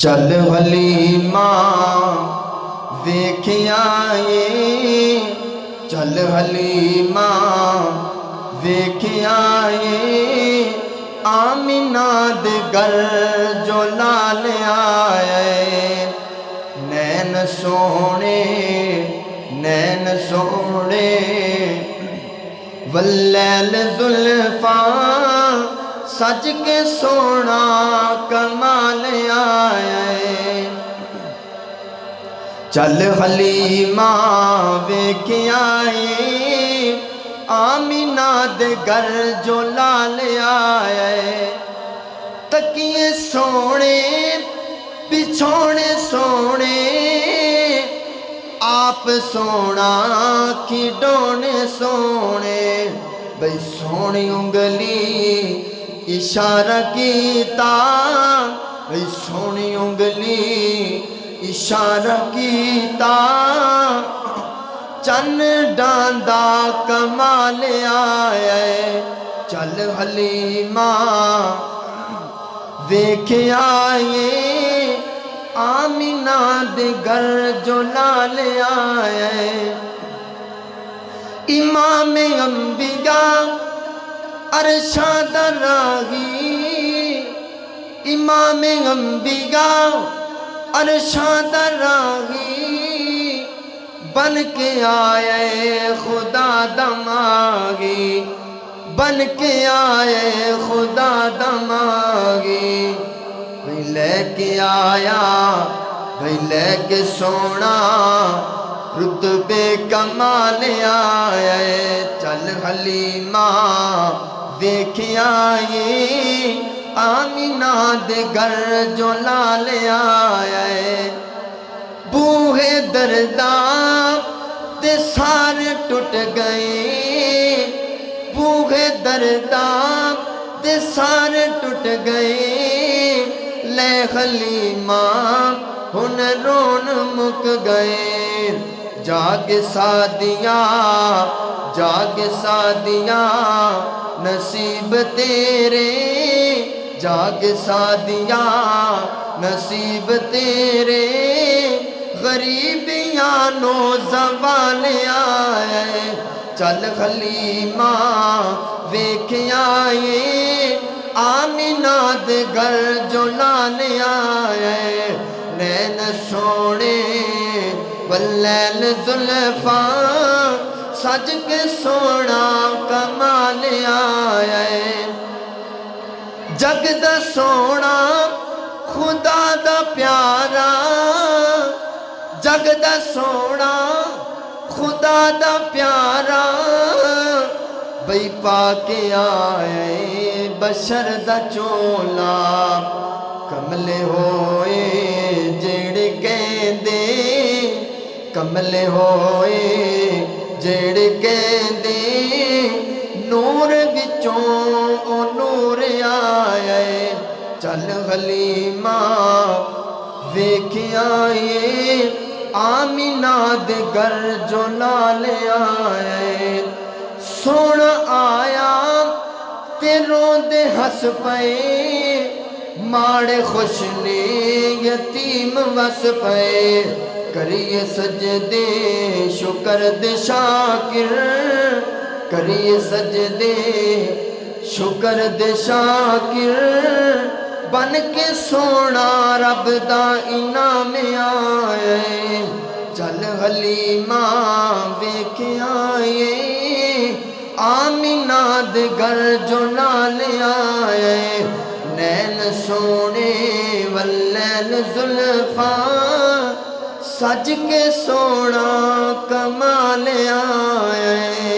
चल हलीमा वेखिया ये, चल हलीमा वेखिया ये, आमिना दे घर जो लाल आए। नैन सोने वल्लैल जुल्फा सज के सोना कमाल आए। चल हलीमा वेखिया ये, आमिना दे घर जो लाल आए। तकिए सोने बिछोने सोने, आप सोना खिडौने सोने। बई सोनी उंगली इशारा कीता, बई सोनी उंगली इशारा कीता। चन डांदा कमाल आए। चल हलीमा वेखिया ये, आमिना दे घर जो लाल आए। इमाम अंबिया अरशा दा राही, इमाम अंबिया अरशा दा राही। बन के आए खुदा दमागी, बन के आए खुदा दमागी। भाई लेके आया भाई लेके सोना, रुतबे कमाल आए। चल हलीमा वेखिया ये, आमिना दे घर जो लाल आए। बूहे दर्दा ते सारे टूट गए, बूहे दर्दा ते सारे टूट गए। ले हलीमा हुन रोन मुक गए। जाके सादिया जाके सादिया नसीब तेरे, जाके सादिया नसीब तेरे। गरीबियां नो ज़वाल आए। चल हलीमा वेखिया ये, आमिना दे घर जो लाल आए। नैन सोने वल्लैल जुल्फा सज के सोना कमाल आए। जग दा सोना खुदा दा प्यारा, जग दा सोना खुदा दा प्यारा। बई पाके आए बशर दा चोला। कमले होए जेड़े कहंदे, कमले होए जेड़े कहंदे। नूर विचों ओ नूर आए। चल हलीमा वेखिया ये, आमिना दे घर जो लाल आए। सुन आया ते रोंदे हस पए, माड़े खुश ने यतीम वस पए। करिए सजदे शुक्र दे शाकिर, करिए सजदे शुक्र दे शाकिर। बन के सोना रब दा इनाम आए। चल हलीमा वेखिया ये, आमिना दे घर जो लाल आए। नैन सोने वल्लैल जुल्फा सज के सोना कमाल आए।